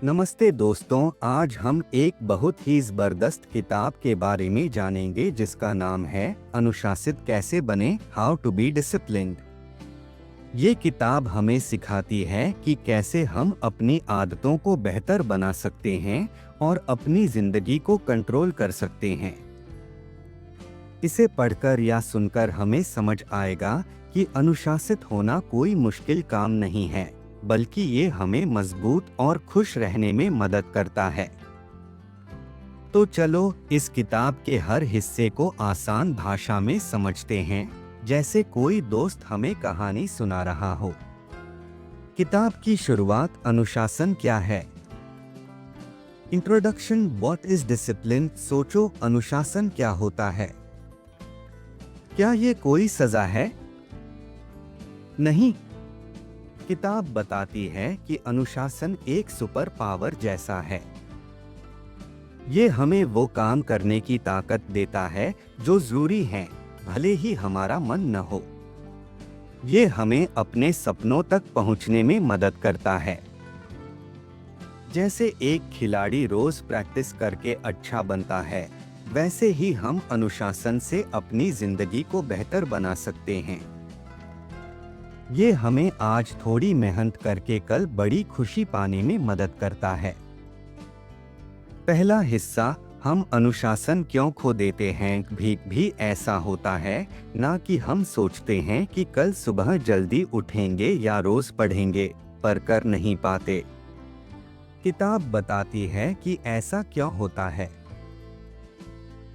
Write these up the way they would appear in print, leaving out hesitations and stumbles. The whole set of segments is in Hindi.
नमस्ते दोस्तों, आज हम एक बहुत ही जबरदस्त किताब के बारे में जानेंगे जिसका नाम है अनुशासित कैसे बने, हाउ टू बी डिसिप्लिन्ड। ये किताब हमें सिखाती है कि कैसे हम अपनी आदतों को बेहतर बना सकते हैं और अपनी जिंदगी को कंट्रोल कर सकते हैं। इसे पढ़कर या सुनकर हमें समझ आएगा कि अनुशासित होना कोई मुश्किल काम नहीं है, बल्कि ये हमें मजबूत और खुश रहने में मदद करता है। तो चलो इस किताब के हर हिस्से को आसान भाषा में समझते हैं, जैसे कोई दोस्त हमें कहानी सुना रहा हो। किताब की शुरुआत अनुशासन क्या है। Introduction, what is discipline. सोचो, अनुशासन क्या होता है? क्या ये कोई सजा है? नहीं, किताब बताती है कि अनुशासन एक सुपर पावर जैसा है। ये हमें वो काम करने की ताकत देता है जो जरूरी है, भले ही हमारा मन न हो। ये हमें अपने सपनों तक पहुंचने में मदद करता है। जैसे एक खिलाड़ी रोज प्रैक्टिस करके अच्छा बनता है, वैसे ही हम अनुशासन से अपनी जिंदगी को बेहतर बना सकते हैं। ये हमें आज थोड़ी मेहनत करके कल बड़ी खुशी पाने में मदद करता है। पहला हिस्सा, हम अनुशासन क्यों खो देते हैं। भी ऐसा होता है ना कि हम सोचते हैं कि कल सुबह जल्दी उठेंगे या रोज पढ़ेंगे, पर कर नहीं पाते। किताब बताती है कि ऐसा क्यों होता है।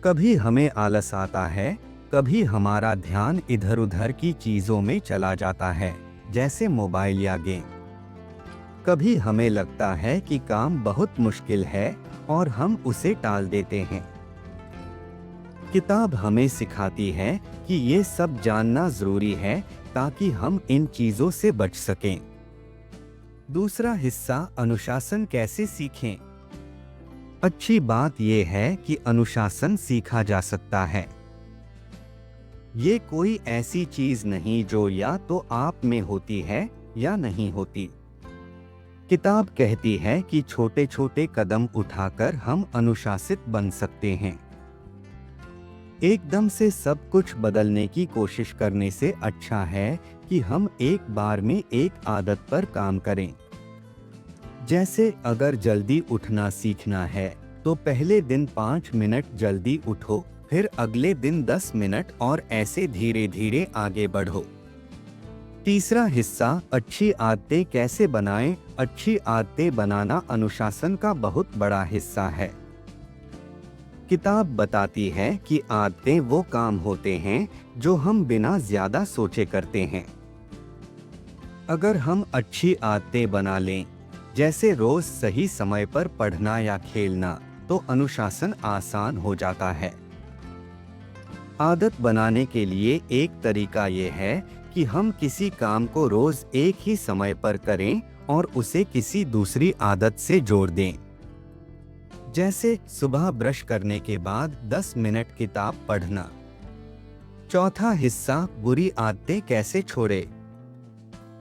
कभी हमें आलस आता है, कभी हमारा ध्यान इधर उधर की चीजों में चला जाता है, जैसे मोबाइल या गेम। कभी हमें लगता है कि काम बहुत मुश्किल है और हम उसे टाल देते हैं। किताब हमें सिखाती है कि ये सब जानना जरूरी है ताकि हम इन चीजों से बच सकें। दूसरा हिस्सा, अनुशासन कैसे सीखें। अच्छी बात यह है कि अनुशासन सीखा जा सकता है। ये कोई ऐसी चीज नहीं जो या तो आप में होती है या नहीं होती। किताब कहती है कि छोटे छोटे कदम उठाकर हम अनुशासित बन सकते हैं। एकदम से सब कुछ बदलने की कोशिश करने से अच्छा है कि हम एक बार में एक आदत पर काम करें। जैसे अगर जल्दी उठना सीखना है तो पहले दिन 5 मिनट जल्दी उठो, फिर अगले दिन 10 मिनट और ऐसे धीरे धीरे आगे बढ़ो। तीसरा हिस्सा, अच्छी आदतें कैसे बनाएं। अच्छी आदतें बनाना अनुशासन का बहुत बड़ा हिस्सा है। किताब बताती है कि आदतें वो काम होते हैं जो हम बिना ज्यादा सोचे करते हैं। अगर हम अच्छी आदतें बना लें, जैसे रोज सही समय पर पढ़ना या खेलना, तो अनुशासन आसान हो जाता है। आदत बनाने के लिए एक तरीका ये है कि हम किसी काम को रोज एक ही समय पर करें और उसे किसी दूसरी आदत से जोड़ दें। जैसे सुबह ब्रश करने के बाद 10 मिनट किताब पढ़ना। चौथा हिस्सा, बुरी आदतें कैसे छोड़ें।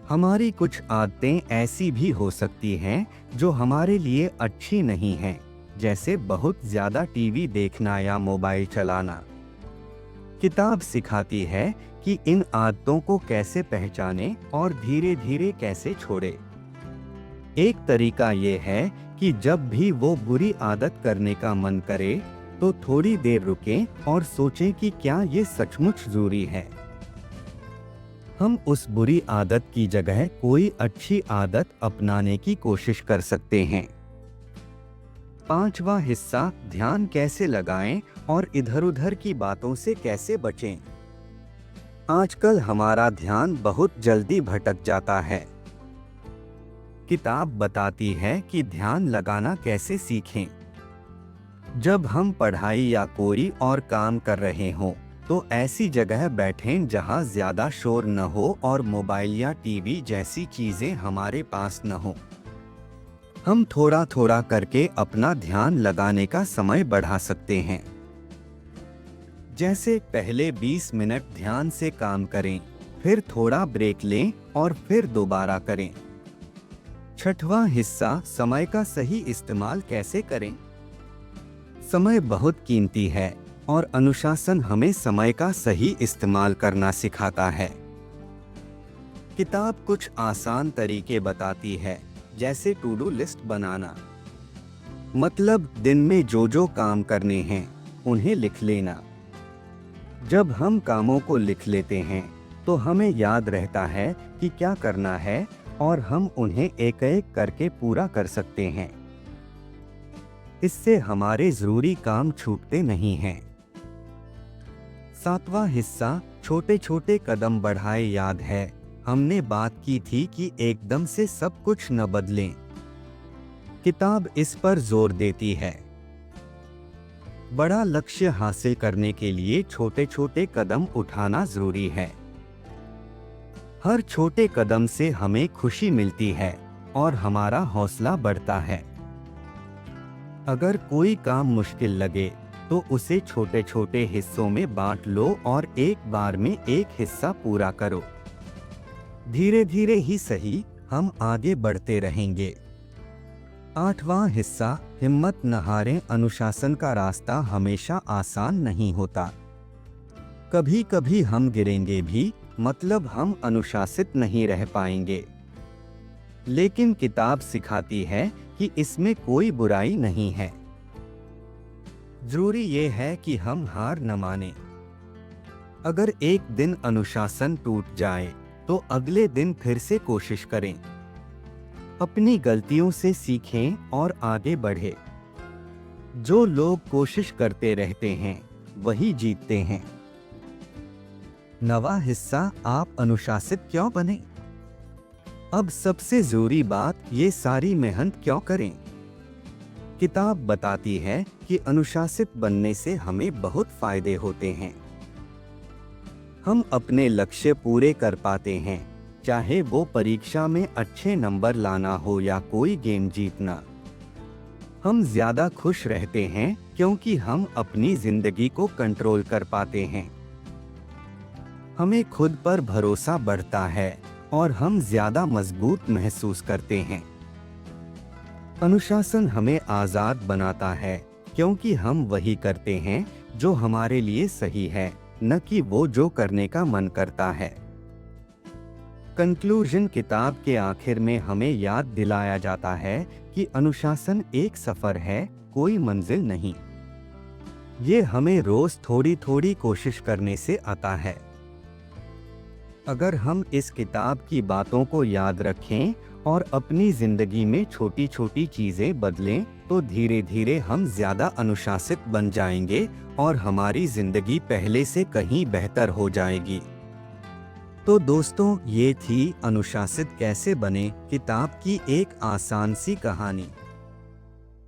हमारी कुछ आदतें ऐसी भी हो सकती हैं जो हमारे लिए अच्छी नहीं हैं, जैसे बहुत ज्यादा टीवी देखना या मोबाइल चलाना। किताब सिखाती है कि इन आदतों को कैसे पहचानें और धीरे धीरे कैसे छोड़ें। एक तरीका ये है कि जब भी वो बुरी आदत करने का मन करे तो थोड़ी देर रुकें और सोचें कि क्या ये सचमुच जरूरी है। हम उस बुरी आदत की जगह कोई अच्छी आदत अपनाने की कोशिश कर सकते हैं। पांचवा हिस्सा, ध्यान कैसे लगाएं और इधर उधर की बातों से कैसे बचें। आजकल हमारा ध्यान बहुत जल्दी भटक जाता है। किताब बताती है कि ध्यान लगाना कैसे सीखें। जब हम पढ़ाई या कोई और काम कर रहे हों, तो ऐसी जगह बैठें जहां ज्यादा शोर न हो और मोबाइल या टीवी जैसी चीजें हमारे पास न हो। हम थोड़ा थोड़ा करके अपना ध्यान लगाने का समय बढ़ा सकते हैं। जैसे पहले 20 मिनट ध्यान से काम करें, फिर थोड़ा ब्रेक लें और फिर दोबारा करें। छठवां हिस्सा, समय का सही इस्तेमाल कैसे करें। समय बहुत कीमती है और अनुशासन हमें समय का सही इस्तेमाल करना सिखाता है। किताब कुछ आसान तरीके बताती है, जैसे टू डू लिस्ट बनाना, मतलब दिन में जो जो काम करने हैं उन्हें लिख लेना। जब हम कामों को लिख लेते हैं तो हमें याद रहता है कि क्या करना है और हम उन्हें एक एक करके पूरा कर सकते हैं। इससे हमारे जरूरी काम छूटते नहीं हैं। सातवां हिस्सा, छोटे छोटे कदम बढ़ाए। याद है हमने बात की थी कि एकदम से सब कुछ न बदलें। किताब इस पर जोर देती है। बड़ा लक्ष्य हासिल करने के लिए छोटे छोटे कदम उठाना जरूरी है। हर छोटे कदम से हमें खुशी मिलती है और हमारा हौसला बढ़ता है। अगर कोई काम मुश्किल लगे तो उसे छोटे छोटे हिस्सों में बांट लो और एक बार में एक हिस्सा पूरा करो। धीरे धीरे ही सही, हम आगे बढ़ते रहेंगे। आठवां हिस्सा, हिम्मत न हारें। अनुशासन का रास्ता हमेशा आसान नहीं होता। कभी कभी हम गिरेंगे भी, मतलब हम अनुशासित नहीं रह पाएंगे। लेकिन किताब सिखाती है कि इसमें कोई बुराई नहीं है। जरूरी ये है कि हम हार न माने। अगर एक दिन अनुशासन टूट जाए तो अगले दिन फिर से कोशिश करें। अपनी गलतियों से सीखें और आगे बढ़ें। जो लोग कोशिश करते रहते हैं वही जीतते हैं। नवा हिस्सा, आप अनुशासित क्यों बने। अब सबसे जरूरी बात, ये सारी मेहनत क्यों करें। किताब बताती है कि अनुशासित बनने से हमें बहुत फायदे होते हैं। हम अपने लक्ष्य पूरे कर पाते हैं, चाहे वो परीक्षा में अच्छे नंबर लाना हो या कोई गेम जीतना। हम ज्यादा खुश रहते हैं क्योंकि हम अपनी जिंदगी को कंट्रोल कर पाते हैं। हमें खुद पर भरोसा बढ़ता है और हम ज्यादा मजबूत महसूस करते हैं। अनुशासन हमें आजाद बनाता है क्योंकि हम वही करते हैं जो हमारे लिए सही है, न कि वो जो करने का मन करता है। कंक्लूजन, किताब के आखिर में हमें याद दिलाया जाता है कि अनुशासन एक सफर है, कोई मंजिल नहीं। ये हमें रोज थोड़ी थोड़ी कोशिश करने से आता है। अगर हम इस किताब की बातों को याद रखें और अपनी जिंदगी में छोटी छोटी चीजें बदलें तो धीरे धीरे हम ज्यादा अनुशासित बन जाएंगे और हमारी जिंदगी पहले से कहीं बेहतर हो जाएगी। तो दोस्तों, ये थी अनुशासित कैसे बने किताब की एक आसान सी कहानी।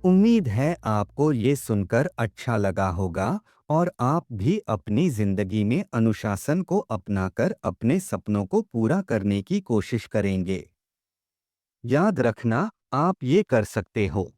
उम्मीद है आपको ये सुनकर अच्छा लगा होगा और आप भी अपनी जिंदगी में अनुशासन को अपनाकर अपने सपनों को पूरा करने की कोशिश करेंगे। याद रखना, आप ये कर सकते हो।